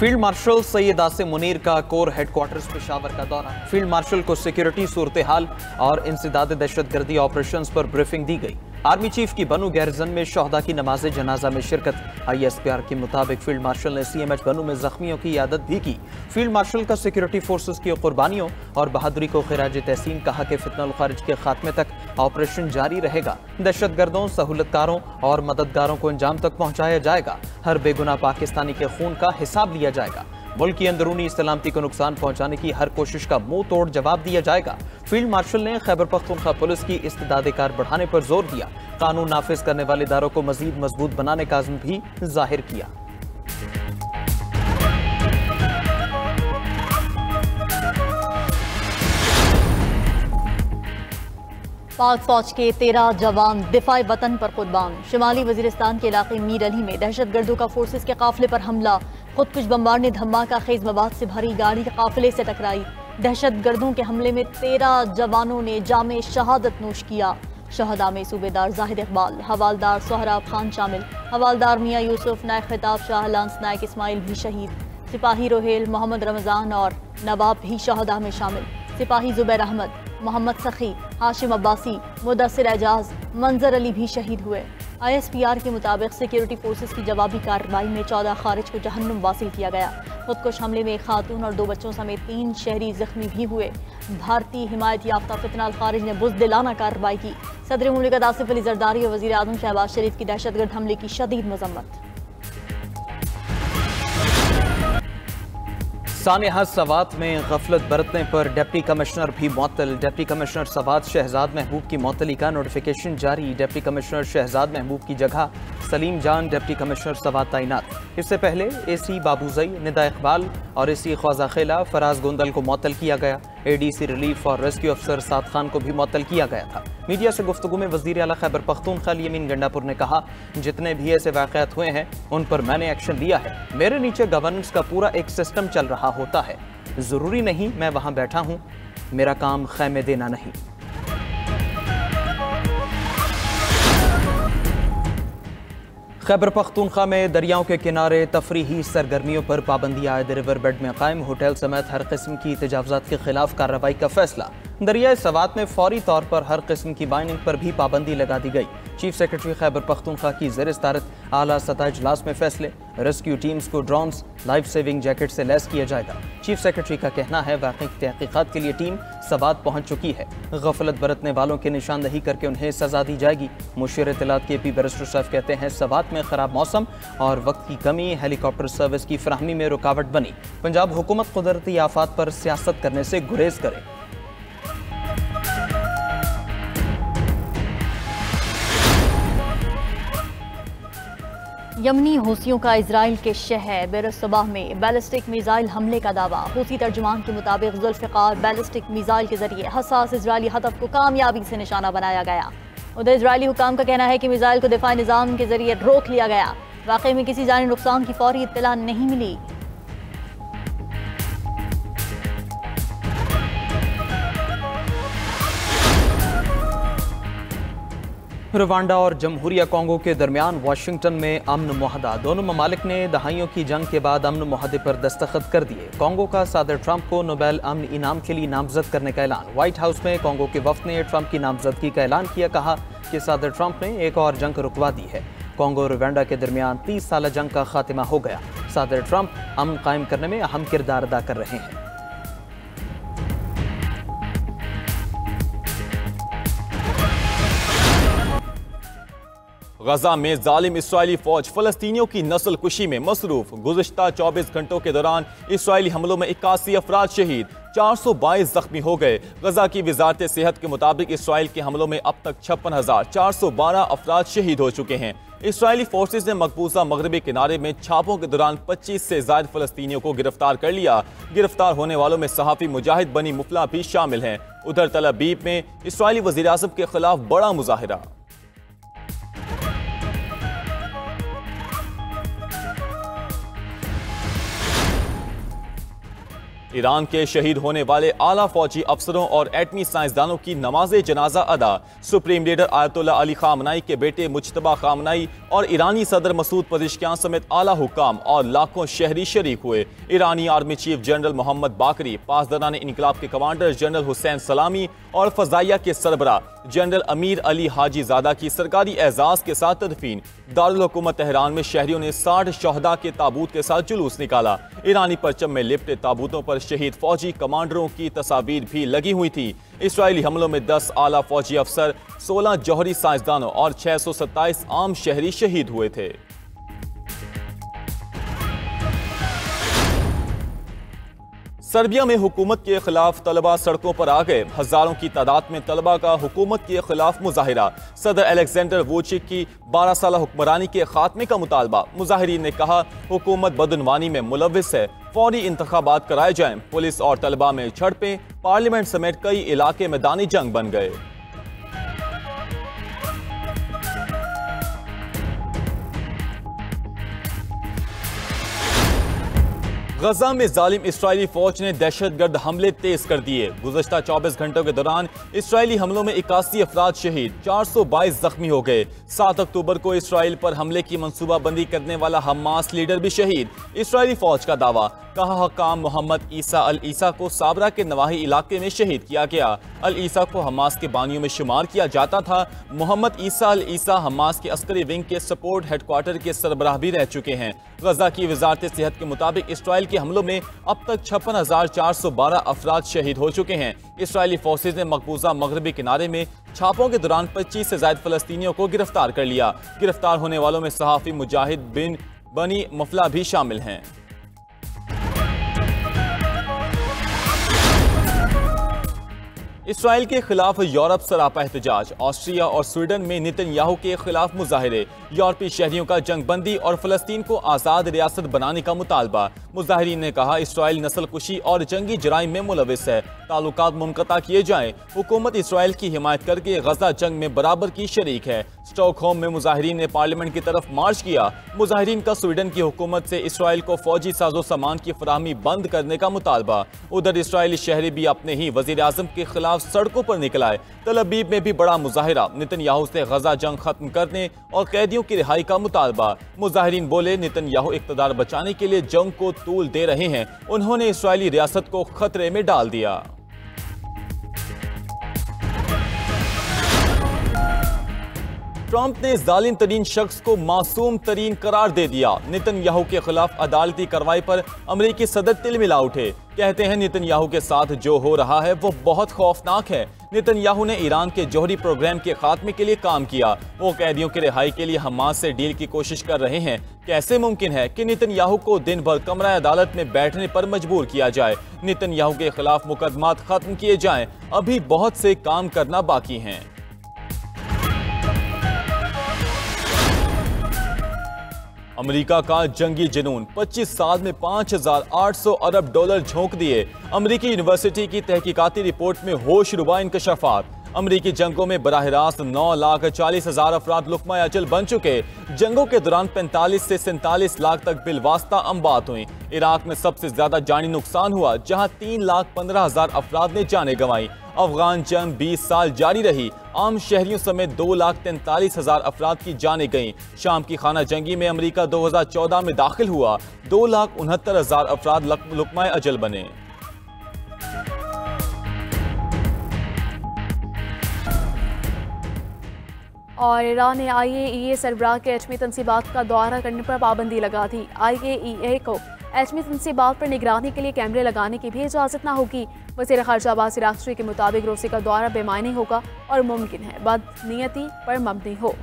Field marshal Syed Asim Munir का core headquarters Peshawar का दौरा। फील्ड मार्शल को सिक्योरिटी सूरत हाल और इंसदाद दहशतगर्दी ऑपरेशंस पर ब्रीफिंग दी गई। आर्मी चीफ की बनू गैरिजन में शहदा की नमाज जनाजा में शिरकत। ISPR के मुताबिक फील्ड मार्शल ने CMH बनू में जख्मियों की यादत भी की। फील्ड मार्शल का सिक्योरिटी फोर्सेस की कुर्बानियों और बहादुरी को खिराज तहसीन कहा कि फितनल खारिज के खात्मे तक ऑपरेशन जारी रहेगा। दहशतगर्दों, सहूलतकारों और मददगारों को अंजाम तक पहुंचाया जाएगा। हर बेगुनाह पाकिस्तानी के खून का हिसाब लिया जाएगा। मुल्क की अंदरूनी सलामती को नुकसान पहुंचाने की हर कोशिश का मुंह तोड़ जवाब दिया जाएगा। फील्ड मार्शल ने खैबर पख्तूनख्वा पुलिस की इस्तेदाद कार बढ़ाने पर जोर दिया। कानून नाफिज करने वाले इदारों को मजीद मजबूत बनाने का अज़्म भी जाहिर किया। पाक फौज के 13 जवान दिफाए वतन पर कुर्बान। शुमाली वजीरिस्तान के इलाके मीर अली में दहशतगर्दों का फोर्सेस के काफिले पर हमला। खुदकुश बम्बार ने धमाका खेज मवाद से भरी गाड़ी काफिले से टकराई। दहशतगर्दों के हमले में 13 जवानों ने जामे शहादत नोश किया। शहदा में सूबेदार जाहिद इकबाल, हवालदार सोहराब खान शामिल। हवालदार मियाँ यूसुफ, नायक खिताब शाह लांस नायक इस्माइल भी शहीद। सिपाही रोहेल, मोहम्मद रमजान और नवाब भी शहदा में शामिल। सिपाही जुबैर अहमद, मोहम्मद सखी, हाशिम अब्बासी, मुदस्सिर एजाज, मंजर अली भी शहीद हुए। ISPR के मुताबिक सिक्योरिटी फोर्सेस की जवाबी कार्रवाई में 14 खारिज को जहन्नुम वासिल किया गया। खुदकुश हमले में एक खातून और 2 बच्चों समेत 3 शहरी जख्मी भी हुए। भारतीय हिमायत याफ्ता फितनाल खारिज ने बुज़दिलाना कार्रवाई की। सदर मुमलिकत आसिफ अली जरदारी और वज़ीर आज़म शहबाज शरीफ की दहशतगर्द हमले की शदीद मजम्मत। सानेहा सवात में गफलत बरतने पर डिप्टी कमिश्नर भी मुअत्तल। डिप्टी कमिश्नर सवात शहजाद महबूब की मुअत्तली का नोटिफिकेशन जारी। डिप्टी कमिश्नर शहजाद महबूब की जगह सलीम जान डिप्टी कमिश्नर सवात तैनात। इससे पहले AC बाबूजई, निदा इकबाल और AC ख्वाजा खेला फराज गोंदल को मुअत्तल किया गया। ADC रिलीफ और रेस्क्यू अफसर साद खान को भी मुअत्तल किया गया था। मीडिया से गुफ्तगू में वज़ीर आला खैबर पख्तूनख्वा यमीन गंडापुर ने कहा, जितने भी ऐसे वाक़यात हुए हैं उन पर मैंने एक्शन लिया है। मेरे नीचे गवर्नेंस का पूरा एक सिस्टम चल रहा होता है। ज़रूरी नहीं मैं वहाँ बैठा हूँ, मेरा काम खैमे देना नहीं। खैबर पख्तूनख्वा में दरियाओं के किनारे तफरीही सरगर्मियों पर पाबंदी आयद रिवर बेड में कायम। होटल समेत हर किस्म की तजावुज़ात के खिलाफ कार्रवाई का फैसला। दरियाए सवात में फौरी तौर पर हर किस्म की बाइनिंग पर भी पाबंदी लगा दी गई। चीफ सेक्रेटरी खैबर पख्तूनख्वा की ज़ेर-ए-सदारत आला सतह इजलास में फैसले। रेस्क्यू टीम्स को ड्रोन्स, लाइफ सेविंग जैकेट से लैस किया जाएगा। चीफ सेक्रेटरी का कहना है वाक़ई की तहकीकात के लिए टीम सवात पहुंच चुकी है। गफलत बरतने वालों की निशानदही करके उन्हें सजा दी जाएगी। मुशीर इत्तलात KP बैरिस्टर साहब कहते हैं सवात में खराब मौसम और वक्त की कमी हेलीकॉप्टर सर्विस की फराहमी में रुकावट बनी। पंजाब हुकूमत कुदरती आफात पर सियासत करने से गुरेज करे। यमनी हूसियों का इजराइल के शहर बेरसबाह में बैलिस्टिक मिसाइल हमले का दावा। हूसी तर्जुमान के मुताबिक जुल्फ़िकार बैलिस्टिक मिसाइल के जरिए हसास इजरायली हदफ को कामयाबी से निशाना बनाया गया। उधर इजरायली हुकाम का कहना है कि मिसाइल को दिफाई निज़ाम के जरिए रोक लिया गया। वाक़े में किसी जानी नुकसान की फौरी इत्तला नहीं मिली। रवांडा और जमहूरिया कॉन्गो के दरमियान वाशिंगटन में अमन मुआहदा। दोनों ममालिक ने दहाइयों की जंग के बाद अमन मुआहदे पर दस्तखत कर दिए। कॉन्गो का सदर ट्रंप को नोबेल अमन इनाम के लिए नामजद करने का ऐलान। व्हाइट हाउस में कॉन्गो के वफ्द ने ट्रंप की नामजदगी का ऐलान किया। कहा कि सदर ट्रंप ने एक और जंग रुकवा दी है। कॉन्गो और रवांडा के दरमियान 30 साल जंग का खात्मा हो गया। सदर ट्रंप अमन कायम करने में अहम किरदार अदा कर रहे हैं। गजा में जालिम इसराइली फौज फलस्तीनियों की नस्ल कुशी में मसरूफ। गुज़िश्ता 24 घंटों के दौरान इसराइली हमलों में 81 अफराद शहीद, 422 जख्मी हो गए। गजा की वजारत सेहत के मुताबिक इसराइल के हमलों में अब तक 56,412 अफराद शहीद हो चुके हैं। इसराइली फोर्सेज ने मकबूजा मगरबी किनारे में छापों के दौरान 25 से ज्यादा फलस्तीनियों को गिरफ्तार कर लिया। गिरफ्तार होने वालों में सहाफ़ी मुजाहिद बनी मुफला भी शामिल हैं। उधर तल अबीब में इसराइली वज़ीर आज़म के खिलाफ बड़ा मुजाहिरा। ईरान के शहीद होने वाले आला फौजी अफसरों और एटमी साइंसदानों की नमाज जनाजा अदा। सुप्रीम लीडर आयतुल्लाह अली खामनाई के बेटे मुज्तबा खामनाई और ईरानी सदर मसूद पज़ेश्कियान समेत आला हुक्काम और लाखों शहरी शरीक हुए। ईरानी आर्मी चीफ जनरल मोहम्मद बाकरी, पासदारान इनकलाब के कमांडर जनरल हुसैन सलामी और फजाइया के सरबरा जनरल अमीर अली हाजी ज़ादा की सरकारी एजाज के साथ तदफीन। दारुल हुकूमत तेहरान में शहरियों ने 60 शहदा के ताबूत के साथ जुलूस निकाला। ईरानी परचम में लिपटे ताबूतों पर शहीद फौजी कमांडरों की तस्वीर भी लगी हुई थी। इसराइली हमलों में 10 आला फौजी अफसर, 16 जौहरी साइंसदानों और 627 आम शहरी शहीद हुए थे। सर्बिया में हुकूमत के खिलाफ तलबा सड़कों पर आ गए। हजारों की तादाद में तलबा का हुकूमत के खिलाफ मुजाहिरा। सदर अलेक्जेंडर वूचिक की 12 साल हुक्मरानी के खात्मे का मुतालबा। मुजाहिरीन ने कहा हुकूमत बदनवानी में मुलविस है, फौरी इंतखाबात कराए जाएं। पुलिस और तलबा में झड़पें, पार्लियामेंट समेत कई इलाके मैदानी जंग बन गए। गजा में जालिम इस्राएली फौज ने दहशतगर्द हमले तेज कर दिए। गुज़श्ता 24 घंटों के दौरान इस्राएली हमलों में 81 अफराद शहीद, 422 जख्मी हो गए। 7 अक्टूबर को इसराइल पर हमले की मंसूबाबंदी करने वाला हमास लीडर भी शहीद। इस्राएली फौज का दावा, कहा हकाम मोहम्मद ईसा अल ईसा को साबरा के नवाही इलाके में शहीद किया गया। अल ईसा को हमास के बानियों में शुमार किया जाता था। मोहम्मद ईसा अल ईसा हमास के अस्करी विंग के सपोर्ट हेडक्वार्टर के सरबराह भी रह चुके हैं। गजा की वजारत सेहत के मुताबिक इसराइल के हमलों में अब तक 56,412 अफराद शहीद हो चुके हैं। इसराइली फोर्सेज ने मकबूजा मगरबी किनारे में छापों के दौरान 25 से ज्यादा फलस्तीनियों को गिरफ्तार कर लिया। गिरफ्तार होने वालों में सहाफी मुजाहिद बिन बनी मफला भी शामिल हैं। इसराइल के खिलाफ यूरोप सरापा एहतजाज। ऑस्ट्रिया और स्वीडन में नेतन्याहू के खिलाफ मुजाहिरे। यूरोपीय शहरियों का जंगबंदी और फलस्तीन को आज़ाद रियासत बनाने का मुतालबा। मुजाहिरीन ने कहा इसराइल नस्ल कुशी और जंगी जराइम में मुलविस है, ताल्लुकात मुनक़ता किए जाएं। हुकूमत इसराइल की हिमायत करके गजा जंग में बराबर की शरीक है। स्टॉकहोम में मुजाहिरीन ने पार्लियामेंट की तरफ मार्च किया। मुजाहिरीन का स्वीडन की हुकूमत से इसराइल को फौजी साजो सामान की फराहमी बंद करने का मुतालबा। उधर इसराइली शहरी भी अपने ही वज़ीर आज़म के खिलाफ सड़कों पर निकल आए। तल अबीब में भी बड़ा मुजाहिरा। नेतन्याहू से गजा जंग खत्म करने और कैदियों की रिहाई का मुतालबा। मुजाहिरीन बोले नेतन्याहू इक़्तिदार बचाने के लिए जंग को तूल दे रहे हैं। उन्होंने इसराइली रियासत को खतरे में डाल दिया। ट्रंप ने जालिम तरीन शख्स को मासूम तरीन करार दे दिया। नेतन्याहू के खिलाफ अदालती कार्रवाई पर अमेरिकी सदर तिलमिला उठे। कहते हैं नेतन्याहू के साथ जो हो रहा है वो बहुत खौफनाक है। नेतन्याहू ने ईरान के जौहरी प्रोग्राम के खात्मे के लिए काम किया। वो कैदियों की रिहाई के लिए हमास से डील की कोशिश कर रहे हैं। कैसे मुमकिन है कि नेतन्याहू को दिन भर कमरा अदालत में बैठने पर मजबूर किया जाए? नेतन्याहू के खिलाफ मुकदमात खत्म किए जाएं। अभी बहुत से काम करना बाकी हैं। अमेरिका का जंगी जुनून, 25 साल में 5,800 अरब डॉलर झोंक दिए। अमेरिकी यूनिवर्सिटी की तहकीकाती रिपोर्ट में होशरुबा इंकशाफात। अमेरिकी जंगों में बराह रास्त 9,40,000 अफराद लुक्मा अजल बन चुके। जंगों के दौरान 45 से 47 लाख तक बिलवास्ता अमवात हुई। इराक में सबसे ज्यादा जानी नुकसान हुआ, जहां 3,15,000 अफराद ने जाने गंवाई। अफगान जंग 20 साल जारी रही। आम शहरियों समेत 2,43,000 अफराद की जाने गईं। शाम की खाना जंगी में अमेरिका 2014 में दाखिल हुआ। 2,69,000 अफराद लुक्मा अजल बने। और ईरान ने IAEA सरबराह के एटमी तनसीबात का दौरा करने पर पाबंदी लगा दी। IAEA को एटमी तनसीबात पर निगरानी के लिए कैमरे लगाने की भी इजाज़त न होगी। वज़ीर ख़ारजा अब्बास अराग़ची के मुताबिक रूसी का दौरा बेमायने होगा और मुमकिन है बदनीयती पर मबनी हो।